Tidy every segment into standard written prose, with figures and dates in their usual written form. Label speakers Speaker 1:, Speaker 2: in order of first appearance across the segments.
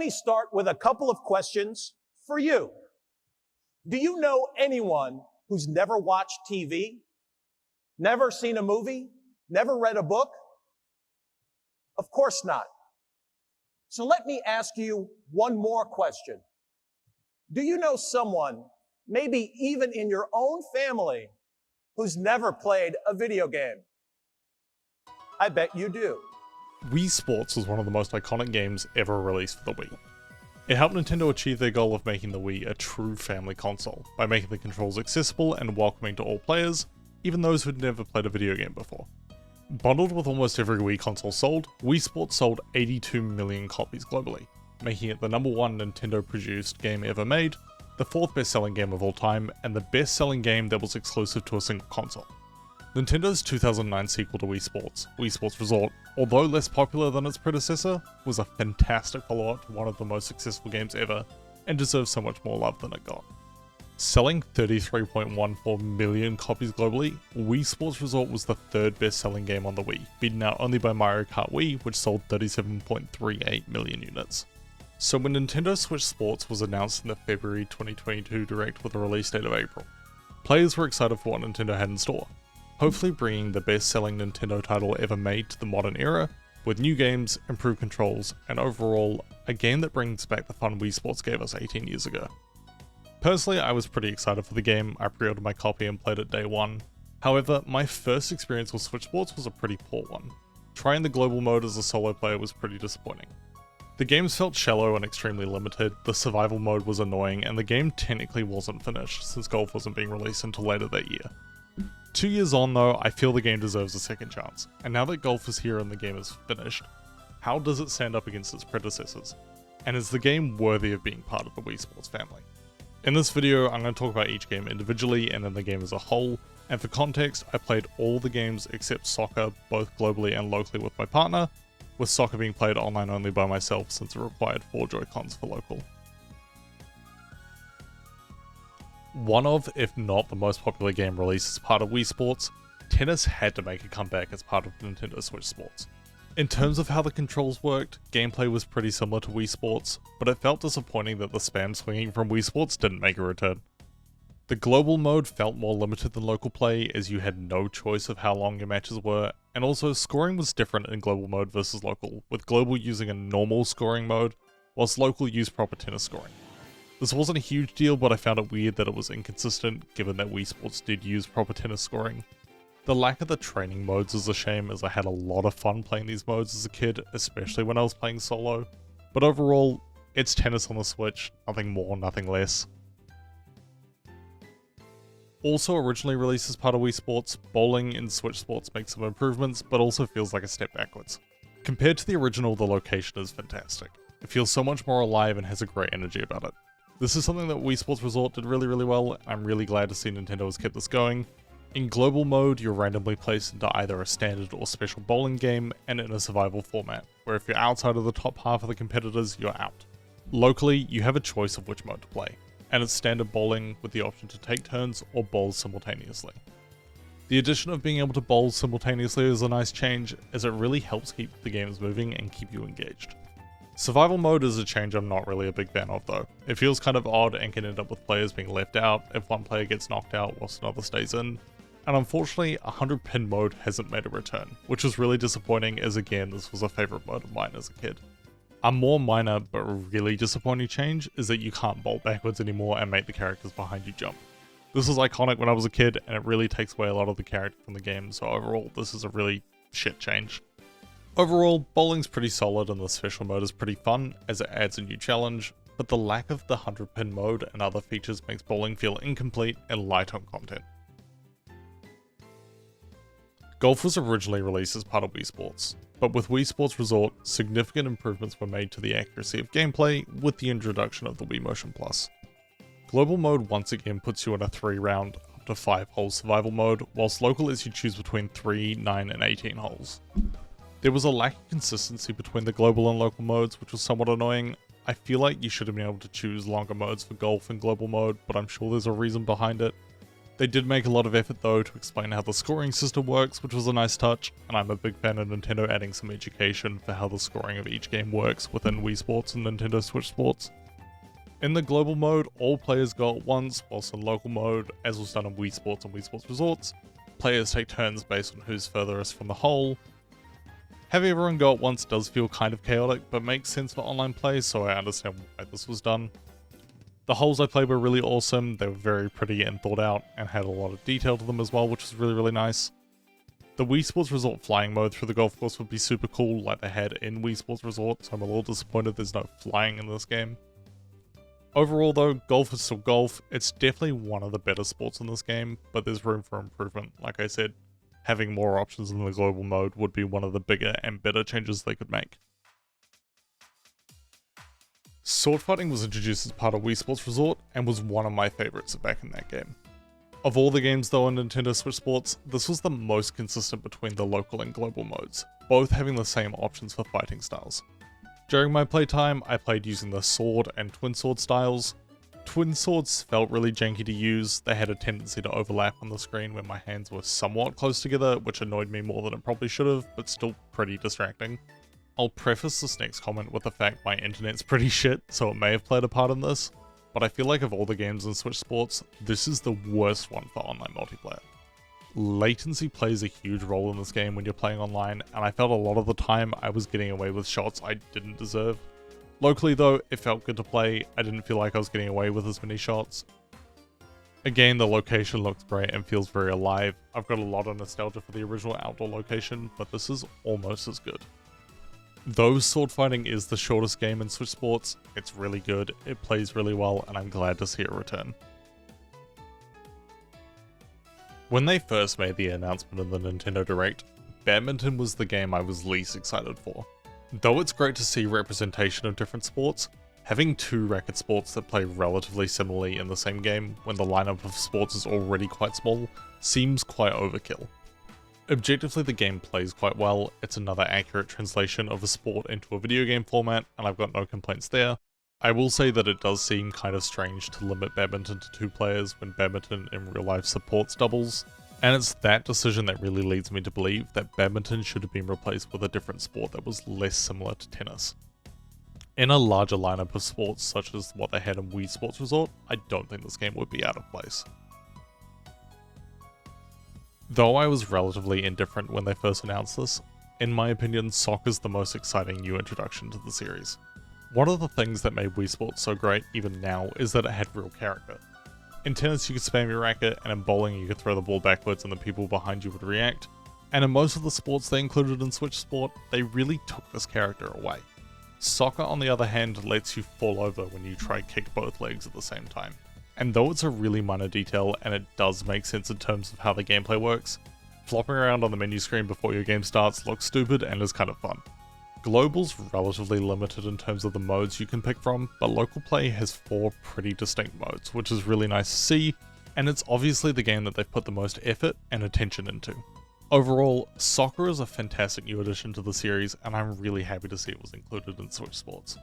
Speaker 1: me start with a couple of questions for you. Do you know anyone who's never watched TV, never seen a movie, never read a book? Of course not. So let me ask you one more question. Do you know someone, maybe even in your own family, who's never played a video game? I bet you do.
Speaker 2: Wii Sports was one of the most iconic games ever released for the Wii. It helped Nintendo achieve their goal of making the Wii a true family console, by making the controls accessible and welcoming to all players, even those who'd never played a video game before. Bundled with almost every Wii console sold, Wii Sports sold 82 million copies globally, making it the #1 Nintendo-produced game ever made, the 4th best-selling game of all time, and the best-selling game that was exclusive to a single console. Nintendo's 2009 sequel to Wii Sports Resort, although less popular than its predecessor, was a fantastic follow-up to one of the most successful games ever, and deserves so much more love than it got. Selling 33.14 million copies globally, Wii Sports Resort was the 3rd best-selling game on the Wii, beaten out only by Mario Kart Wii, which sold 37.38 million units. So when Nintendo Switch Sports was announced in the February 2022 Direct with a release date of April, players were excited for what Nintendo had in store, hopefully bringing the best-selling Nintendo title ever made to the modern era, with new games, improved controls, and overall, a game that brings back the fun Wii Sports gave us 18 years ago. Personally, I was pretty excited for the game. I pre-ordered my copy and played it day one. However, my first experience with Switch Sports was a pretty poor one. Trying the global mode as a solo player was pretty disappointing. The games felt shallow and extremely limited, the survival mode was annoying, and the game technically wasn't finished, since Golf wasn't being released until later that year. 2 years on though, I feel the game deserves a second chance, and now that Golf is here and the game is finished, how does it stand up against its predecessors? And is the game worthy of being part of the Wii Sports family? In this video, I'm going to talk about each game individually and then the game as a whole, and for context, I played all the games except soccer, both globally and locally with my partner, with soccer being played online only by myself since it required 4 Joy-Cons for local. One of, if not the most popular game released as part of Wii Sports, tennis had to make a comeback as part of Nintendo Switch Sports. In terms of how the controls worked, gameplay was pretty similar to Wii Sports, but it felt disappointing that the spam swinging from Wii Sports didn't make a return. The global mode felt more limited than local play, as you had no choice of how long your matches were, and also scoring was different in global mode versus local, with global using a normal scoring mode, whilst local used proper tennis scoring. This wasn't a huge deal, but I found it weird that it was inconsistent, given that Wii Sports did use proper tennis scoring. The lack of the training modes is a shame, as I had a lot of fun playing these modes as a kid, especially when I was playing solo. But overall, it's tennis on the Switch, nothing more, nothing less. Also originally released as part of Wii Sports, bowling in Switch Sports makes some improvements, but also feels like a step backwards. Compared to the original, the location is fantastic. It feels so much more alive and has a great energy about it. This is something that Wii Sports Resort did really well, and I'm really glad to see Nintendo has kept this going. In global mode, you're randomly placed into either a standard or special bowling game, and in a survival format, where if you're outside of the top half of the competitors, you're out. Locally, you have a choice of which mode to play, and it's standard bowling with the option to take turns or bowl simultaneously. The addition of being able to bowl simultaneously is a nice change, as it really helps keep the games moving and keep you engaged. Survival mode is a change I'm not really a big fan of though. It feels kind of odd and can end up with players being left out if one player gets knocked out whilst another stays in. And unfortunately, 100 pin mode hasn't made a return, which is really disappointing, as again, this was a favourite mode of mine as a kid. A more minor but really disappointing change is that you can't bolt backwards anymore and make the characters behind you jump. This was iconic when I was a kid, and it really takes away a lot of the character from the game, so overall this is a really shit change. Overall, bowling's pretty solid and the special mode is pretty fun, as it adds a new challenge, but the lack of the 100 pin mode and other features makes bowling feel incomplete and light on content. Golf was originally released as part of Wii Sports, but with Wii Sports Resort, significant improvements were made to the accuracy of gameplay with the introduction of the Wii Motion Plus. Global mode once again puts you in a 3-round, up to 5-hole survival mode, whilst local lets you choose between 3, 9 and 18 holes. There was a lack of consistency between the global and local modes, which was somewhat annoying. I feel like you should have been able to choose longer modes for golf and global mode, but I'm sure there's a reason behind it. They did make a lot of effort though to explain how the scoring system works, which was a nice touch, and I'm a big fan of Nintendo adding some education for how the scoring of each game works within Wii Sports and Nintendo Switch Sports. In the global mode, all players go at once, whilst in local mode, as was done in Wii Sports and Wii Sports Resorts, players take turns based on who's furthest from the hole. Having everyone go at once does feel kind of chaotic, but makes sense for online play, so I understand why this was done. The holes I played were really awesome, they were very pretty and thought out, and had a lot of detail to them as well, which was really nice. The Wii Sports Resort flying mode through the golf course would be super cool like they had in Wii Sports Resort, so I'm a little disappointed there's no flying in this game. Overall though, golf is still golf, it's definitely one of the better sports in this game, but there's room for improvement. Like I said, having more options in the global mode would be one of the bigger and better changes they could make. Sword fighting was introduced as part of Wii Sports Resort and was one of my favourites back in that game. Of all the games though on Nintendo Switch Sports, this was the most consistent between the local and global modes, both having the same options for fighting styles. During my playtime, I played using the sword and twin sword styles. Twin swords felt really janky to use, they had a tendency to overlap on the screen when my hands were somewhat close together, which annoyed me more than it probably should have, but still pretty distracting. I'll preface this next comment with the fact my internet's pretty shit, so it may have played a part in this, but I feel like of all the games in Switch Sports, this is the worst one for online multiplayer. Latency plays a huge role in this game when you're playing online, and I felt a lot of the time I was getting away with shots I didn't deserve. Locally though, it felt good to play, I didn't feel like I was getting away with as many shots. Again, the location looks great and feels very alive. I've got a lot of nostalgia for the original outdoor location, but this is almost as good. Though sword fighting is the shortest game in Switch Sports, it's really good, it plays really well, and I'm glad to see it return. When they first made the announcement in the Nintendo Direct, Badminton was the game I was least excited for. Though it's great to see representation of different sports, having two racket sports that play relatively similarly in the same game when the lineup of sports is already quite small seems quite overkill. Objectively, the game plays quite well, it's another accurate translation of a sport into a video game format, and I've got no complaints there. I will say that it does seem kind of strange to limit badminton to 2 players when badminton in real life supports doubles, and it's that decision that really leads me to believe that badminton should have been replaced with a different sport that was less similar to tennis. In a larger lineup of sports such as what they had in Wii Sports Resort, I don't think this game would be out of place. Though I was relatively indifferent when they first announced this, in my opinion, soccer's the most exciting new introduction to the series. One of the things that made Wii Sports so great even now is that it had real character. In tennis you could spam your racket, and in bowling you could throw the ball backwards and the people behind you would react, and in most of the sports they included in Switch Sport, they really took this character away. Soccer on the other hand lets you fall over when you try kick both legs at the same time. And though it's a really minor detail and it does make sense in terms of how the gameplay works, flopping around on the menu screen before your game starts looks stupid and is kind of fun. Global's relatively limited in terms of the modes you can pick from, but local play has 4 pretty distinct modes, which is really nice to see, and it's obviously the game that they've put the most effort and attention into. Overall, soccer is a fantastic new addition to the series, and I'm really happy to see it was included in Switch Sports.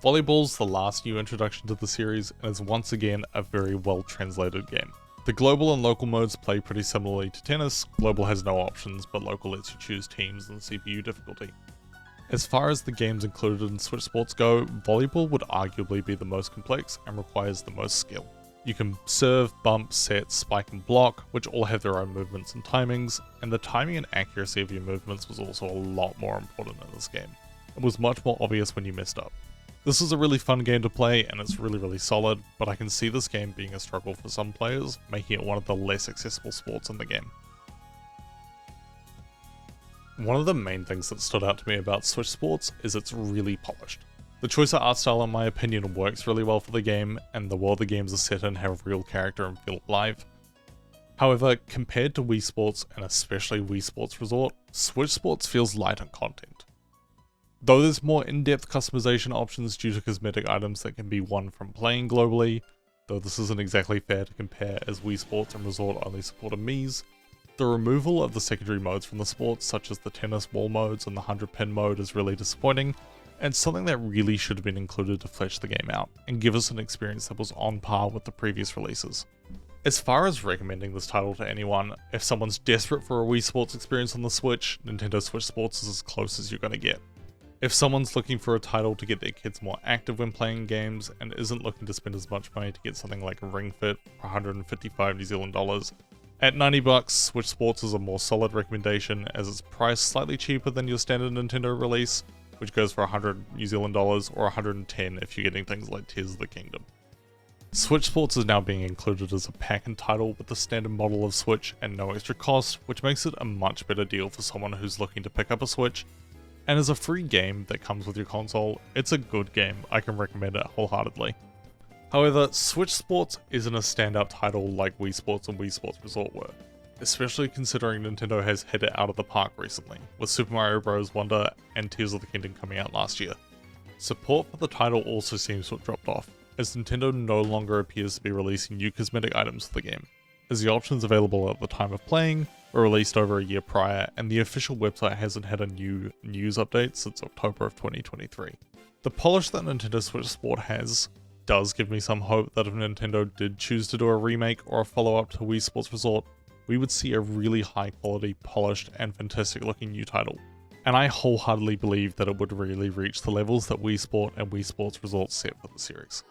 Speaker 2: Volleyball's the last new introduction to the series, and is once again a very well translated game. The global and local modes play pretty similarly to tennis. Global has no options, but local lets you choose teams and CPU difficulty. As far as the games included in Switch Sports go, Volleyball would arguably be the most complex and requires the most skill. You can serve, bump, set, spike and block, which all have their own movements and timings, and the timing and accuracy of your movements was also a lot more important in this game. It was much more obvious when you messed up. This is a really fun game to play and it's really solid, but I can see this game being a struggle for some players, making it one of the less accessible sports in the game. One of the main things that stood out to me about Switch Sports is it's really polished. The choice of art style in my opinion works really well for the game, and the world the games are set in have real character and feel alive. However, compared to Wii Sports and especially Wii Sports Resort, Switch Sports feels light on content. Though there's more in-depth customization options due to cosmetic items that can be won from playing globally, though this isn't exactly fair to compare as Wii Sports and Resort only supported Mii's, the removal of the secondary modes from the sports such as the tennis wall modes and the 100 pin mode is really disappointing, and something that really should have been included to flesh the game out and give us an experience that was on par with the previous releases. As far as recommending this title to anyone, if someone's desperate for a Wii Sports experience on the Switch, Nintendo Switch Sports is as close as you're going to get. If someone's looking for a title to get their kids more active when playing games and isn't looking to spend as much money to get something like Ring Fit for 155 New Zealand dollars, at $90, Switch Sports is a more solid recommendation as it's priced slightly cheaper than your standard Nintendo release, which goes for 100 New Zealand dollars or 110 if you're getting things like Tears of the Kingdom. Switch Sports is now being included as a pack-in title with the standard model of Switch and no extra cost, which makes it a much better deal for someone who's looking to pick up a Switch. And as a free game that comes with your console, it's a good game. I can recommend it wholeheartedly. However, Switch Sports isn't a standout title like Wii Sports and Wii Sports Resort were, especially considering Nintendo has hit it out of the park recently, with Super Mario Bros. Wonder and Tears of the Kingdom coming out last year. Support for the title also seems to have dropped off, as Nintendo no longer appears to be releasing new cosmetic items for the game, as the options available at the time of playing were released over a year prior, and the official website hasn't had a new news update since October of 2023. The polish that Nintendo Switch Sport has does give me some hope that if Nintendo did choose to do a remake or a follow-up to Wii Sports Resort, we would see a really high quality, polished, and fantastic looking new title. And I wholeheartedly believe that it would really reach the levels that Wii Sport and Wii Sports Resort set for the series.